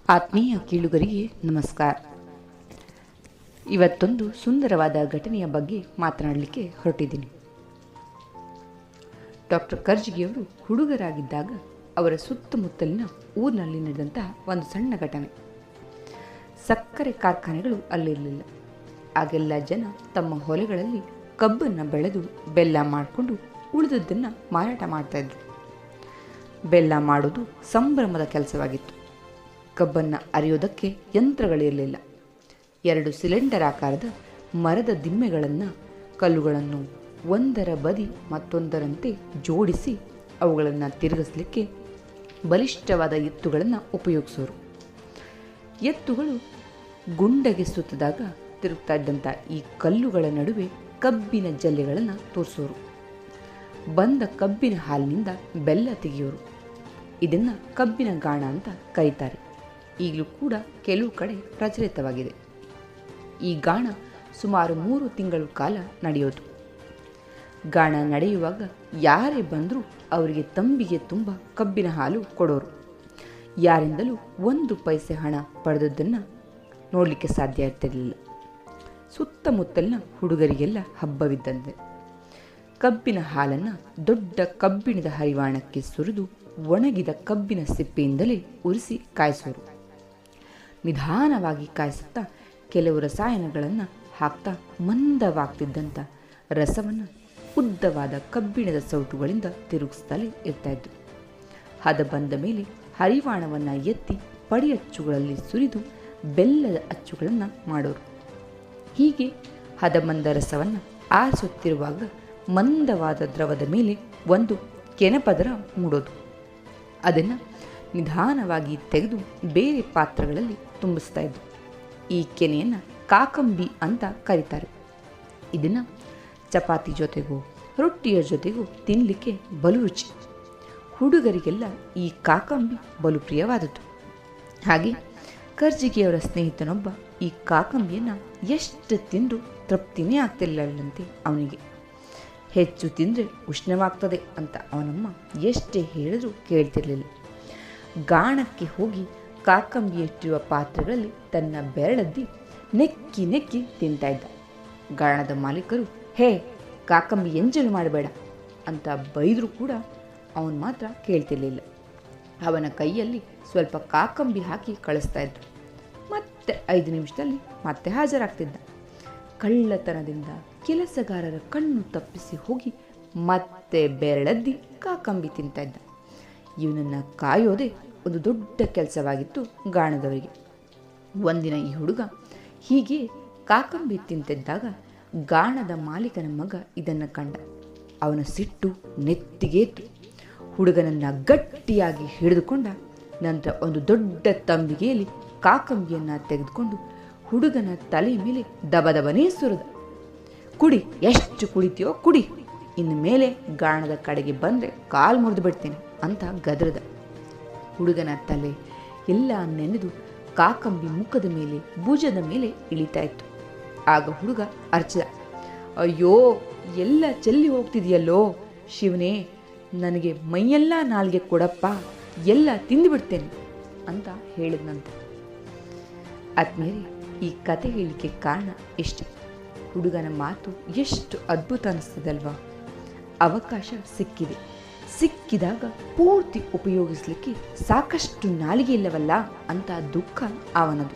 ಆತ್ಮೀಯ ಕೇಳುಗರಿಗೆ ನಮಸ್ಕಾರ. ಇವತ್ತೊಂದು ಸುಂದರವಾದ ಘಟನೆಯ ಬಗ್ಗೆ ಮಾತನಾಡಲಿಕ್ಕೆ ಹೊರಟಿದ್ದೀನಿ. ಡಾಕ್ಟರ್ ಕರ್ಜಿಗಿಯವರು ಹುಡುಗರಾಗಿದ್ದಾಗ ಅವರ ಸುತ್ತಮುತ್ತಲಿನ ಊರಿನಲ್ಲಿ ನಡೆದಂತಹ ಒಂದು ಸಣ್ಣ ಘಟನೆ. ಸಕ್ಕರೆ ಕಾರ್ಖಾನೆಗಳು ಅಲ್ಲಿರಲಿಲ್ಲ. ಆಗೆಲ್ಲ ಜನ ತಮ್ಮ ಹೊಲೆಗಳಲ್ಲಿ ಕಬ್ಬನ್ನು ಬೆಳೆದು ಬೆಲ್ಲ ಮಾಡಿಕೊಂಡು ಉಳಿದದ್ದನ್ನು ಮಾರಾಟ ಮಾಡ್ತಾಯಿದ್ರು. ಬೆಲ್ಲ ಮಾಡೋದು ಸಂಭ್ರಮದ ಕೆಲಸವಾಗಿತ್ತು. ಕಬ್ಬನ್ನು ಅರಿಯೋದಕ್ಕೆ ಯಂತ್ರಗಳಿರಲಿಲ್ಲ. 2 ಸಿಲಿಂಡರ್ ಆಕಾರದ ಮರದ ದಿಮ್ಮೆಗಳನ್ನು, ಕಲ್ಲುಗಳನ್ನು ಒಂದರ ಬದಿ ಮತ್ತೊಂದರಂತೆ ಜೋಡಿಸಿ ಅವುಗಳನ್ನು ತಿರುಗಿಸಲಿಕ್ಕೆ ಬಲಿಷ್ಠವಾದ ಎತ್ತುಗಳನ್ನು ಉಪಯೋಗಿಸೋರು. ಎತ್ತುಗಳು ಗುಂಡಗೆ ಸುತ್ತಿದಾಗ ತಿರುಗ್ತಾ ಇದ್ದಂಥ ಈ ಕಲ್ಲುಗಳ ನಡುವೆ ಕಬ್ಬಿನ ಜಲ್ಲೆಗಳನ್ನು ತೋರಿಸೋರು. ಬಂದ ಕಬ್ಬಿನ ಹಾಲಿನಿಂದ ಬೆಲ್ಲ ತೆಗೆಯೋರು. ಇದನ್ನು ಕಬ್ಬಿನ ಗಾಣ ಅಂತ ಕರೀತಾರೆ. ಈಗಲೂ ಕೂಡ ಕೆಲವು ಕಡೆ ಪ್ರಚಲಿತವಾಗಿದೆ. ಈ ಗಾಣ ಸುಮಾರು 3 ತಿಂಗಳ ಕಾಲ ನಡೆಯೋದು. ಗಾಣ ನಡೆಯುವಾಗ ಯಾರೇ ಬಂದರೂ ಅವರಿಗೆ ತಂಬಿಗೆ ತುಂಬ ಕಬ್ಬಿನ ಹಾಲು ಕೊಡೋರು. ಯಾರಿಂದಲೂ 1 ಪೈಸೆ ಹಣ ಪಡೆದದ್ದನ್ನು ನೋಡಲಿಕ್ಕೆ ಸಾಧ್ಯ ಇರ್ತಿರಲಿಲ್ಲ. ಸುತ್ತಮುತ್ತಲಿನ ಹುಡುಗರಿಗೆಲ್ಲ ಹಬ್ಬವಿದ್ದಂತೆ. ಕಬ್ಬಿನ ಹಾಲನ್ನು ದೊಡ್ಡ ಕಬ್ಬಿಣದ ಹರಿವಾಣಕ್ಕೆ ಸುರಿದು ಒಣಗಿದ ಕಬ್ಬಿನ ಸಿಪ್ಪೆಯಿಂದಲೇ ಉರಿಸಿ ಕಾಯಿಸೋರು. ನಿಧಾನವಾಗಿ ಕಾಯಿಸುತ್ತಾ ಕೆಲವು ರಸಾಯನಗಳನ್ನು ಹಾಕ್ತಾ ಮಂದವಾಗ್ತಿದ್ದಂಥ ರಸವನ್ನು ಉದ್ದವಾದ ಕಬ್ಬಿಣದ ಸೌಟುಗಳಿಂದ ತಿರುಗಿಸ್ತಲೇ ಇರ್ತಾಯಿದ್ರು. ಹದ ಬಂದ ಮೇಲೆ ಹರಿವಾಣವನ್ನು ಎತ್ತಿ ಪಡಿ ಅಚ್ಚುಗಳಲ್ಲಿ ಸುರಿದು ಬೆಲ್ಲದ ಅಚ್ಚುಗಳನ್ನು ಮಾಡೋರು. ಹೀಗೆ ಹದ ಮಂದ ರಸವನ್ನು ಆರಿಸುತ್ತಿರುವಾಗ ಮಂದವಾದ ದ್ರವದ ಮೇಲೆ ಒಂದು ಕೆನೆಪದರ ಮೂಡೋದು. ಅದನ್ನು ನಿಧಾನವಾಗಿ ತೆಗೆದು ಬೇರೆ ಪಾತ್ರಗಳಲ್ಲಿ ತುಂಬಿಸ್ತಾ ಇದ್ರು. ಈ ಕೆನೆಯನ್ನು ಕಾಕಂಬಿ ಅಂತ ಕರೀತಾರೆ. ಇದನ್ನು ಚಪಾತಿ ಜೊತೆಗೂ ರೊಟ್ಟಿಯ ಜೊತೆಗೂ ತಿನ್ನಲಿಕ್ಕೆ ಬಲು ರುಚಿ. ಹುಡುಗರಿಗೆಲ್ಲ ಈ ಕಾಕಂಬಿ ಬಲು ಪ್ರಿಯವಾದದ್ದು. ಹಾಗೆ ಕರ್ಜಿಗಿಯವರ ಸ್ನೇಹಿತನೊಬ್ಬ ಈ ಕಾಕಂಬಿಯನ್ನು ಎಷ್ಟು ತಿಂದರೂ ತೃಪ್ತಿನೇ ಆಗ್ತಿರಲಿಲ್ಲಂತೆ ಅವನಿಗೆ. ಹೆಚ್ಚು ತಿಂದರೆ ಉಷ್ಣವಾಗ್ತದೆ ಅಂತ ಅವನಮ್ಮ ಎಷ್ಟೇ ಹೇಳಿದ್ರೂ ಕೇಳ್ತಿರ್ಲಿಲ್ಲ. ಗಾಣಕ್ಕೆ ಹೋಗಿ ಕಾಕಂಬಿ ಇಟ್ಟಿರುವ ಪಾತ್ರೆಗಳಲ್ಲಿ ತನ್ನ ಬೆರಳದ್ದಿ ನೆಕ್ಕಿ ನೆಕ್ಕಿ ತಿಂತಾ ಇದ್ದ. ಗಾಣದ ಮಾಲೀಕರು ಹೇ ಕಾಕಂಬಿ ಎಂಜಲು ಮಾಡಬೇಡ ಅಂತ ಬೈದರೂ ಕೂಡ ಅವನು ಮಾತ್ರ ಕೇಳ್ತಿರ್ಲಿಲ್ಲ. ಅವನ ಕೈಯಲ್ಲಿ ಸ್ವಲ್ಪ ಕಾಕಂಬಿ ಹಾಕಿ ಕಳಿಸ್ತಾ ಇದ್ರು. ಮತ್ತೆ 5 ನಿಮಿಷದಲ್ಲಿ ಮತ್ತೆ ಹಾಜರಾಗ್ತಿದ್ದ. ಕಳ್ಳತನದಿಂದ ಕೆಲಸಗಾರರ ಕಣ್ಣು ತಪ್ಪಿಸಿ ಹೋಗಿ ಮತ್ತೆ ಬೆರಳದ್ದಿ ಕಾಕಂಬಿ ತಿಂತ ಇದ್ದ. ಇವನನ್ನು ಕಾಯೋದೇ ಒಂದು ದೊಡ್ಡ ಕೆಲಸವಾಗಿತ್ತು ಗಾಣದವರಿಗೆ. ಒಂದಿನ ಈ ಹುಡುಗ ಹೀಗೆ ಕಾಕಂಬಿ ತಿಂತಿದ್ದಾಗ ಗಾಣದ ಮಾಲೀಕನ ಮಗ ಇದನ್ನು ಕಂಡ. ಅವನ ಸಿಟ್ಟು ನೆತ್ತಿಗೇತು. ಹುಡುಗನನ್ನು ಗಟ್ಟಿಯಾಗಿ ಹಿಡಿದುಕೊಂಡ. ನಂತರ ಒಂದು ದೊಡ್ಡ ತಂಬಿಗೆಯಲ್ಲಿ ಕಾಕಂಬಿಯನ್ನು ತೆಗೆದುಕೊಂಡು ಹುಡುಗನ ತಲೆ ಮೇಲೆ ದಬದಬನೇ ಸುರಿದ. ಕುಡಿ, ಎಷ್ಟು ಕುಡಿತೀಯೋ ಕುಡಿ, ಇನ್ನು ಮೇಲೆ ಗಾಣದ ಕಡೆಗೆ ಬಂದರೆ ಕಾಲು ಮುರಿದು ಬಿಡ್ತೇನೆ ಅಂತ ಗದರದ. ಹುಡುಗನ ತಲೆ ಎಲ್ಲ ನೆನೆದು ಕಾಕಂಬಿ ಮುಖದ ಮೇಲೆ ಭುಜದ ಮೇಲೆ ಇಳಿತಾ ಇತ್ತು. ಆಗ ಹುಡುಗ ಅರ್ಚಿದ, ಅಯ್ಯೋ ಎಲ್ಲ ಚೆಲ್ಲಿ ಹೋಗ್ತಿದೆಯಲ್ಲೋ ಶಿವನೇ, ನನಗೆ ಮೈಯೆಲ್ಲ ನಾಲ್ಗೆ ಕೊಡಪ್ಪ, ಎಲ್ಲ ತಿಂದುಬಿಡ್ತೇನೆ ಅಂತ ಹೇಳಿದ್ನಂತೆ. ಆದ್ಮೇಲೆ ಈ ಕತೆ ಹೇಳಲಿಕ್ಕೆ ಕಾರಣ ಇಷ್ಟೆ. ಹುಡುಗನ ಮಾತು ಎಷ್ಟು ಅದ್ಭುತ ಅನ್ನಿಸ್ತದಲ್ವಾ. ಅವಕಾಶ ಸಿಕ್ಕಿದೆ, ಸಿಕ್ಕಿದಾಗ ಪೂರ್ತಿ ಉಪಯೋಗಿಸಲಿಕ್ಕೆ ಸಾಕಷ್ಟು ನಾಲಿಗೆ ಇಲ್ಲವಲ್ಲ ಅಂತ ದುಃಖ ಅವನದು.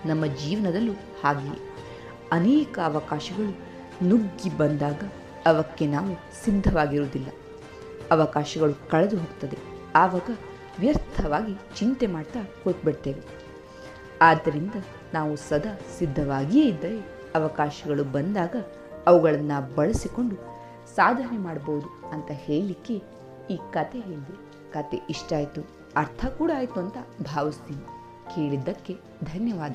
ನಮ್ಮ ಜೀವನದಲ್ಲೂ ಹಾಗೆಯೇ ಅನೇಕ ಅವಕಾಶಗಳು ನುಗ್ಗಿ ಬಂದಾಗ ಅವಕ್ಕೆ ನಾವು ಸಿದ್ಧವಾಗಿರುವುದಿಲ್ಲ. ಅವಕಾಶಗಳು ಕಳೆದು ಹೋಗ್ತದೆ. ಆವಾಗ ವ್ಯರ್ಥವಾಗಿ ಚಿಂತೆ ಮಾಡ್ತಾ ಕೂತ್ಬಿಡ್ತೇವೆ. ಆದ್ದರಿಂದ ನಾವು ಸದಾ ಸಿದ್ಧವಾಗಿಯೇ ಇದ್ದರೆ ಅವಕಾಶಗಳು ಬಂದಾಗ ಅವುಗಳನ್ನು ಬಳಸಿಕೊಂಡು ಸಾಧನೆ ಮಾಡ್ಬೋದು ಅಂತ ಹೇಳಲಿಕ್ಕೆ ಈ ಕತೆ ಹೇಳಿದೆ. ಕತೆ ಇಷ್ಟ ಆಯಿತು, ಅರ್ಥ ಕೂಡ ಆಯಿತು ಅಂತ ಭಾವಿಸ್ತೀನಿ. ಕೇಳಿದ್ದಕ್ಕೆ ಧನ್ಯವಾದ.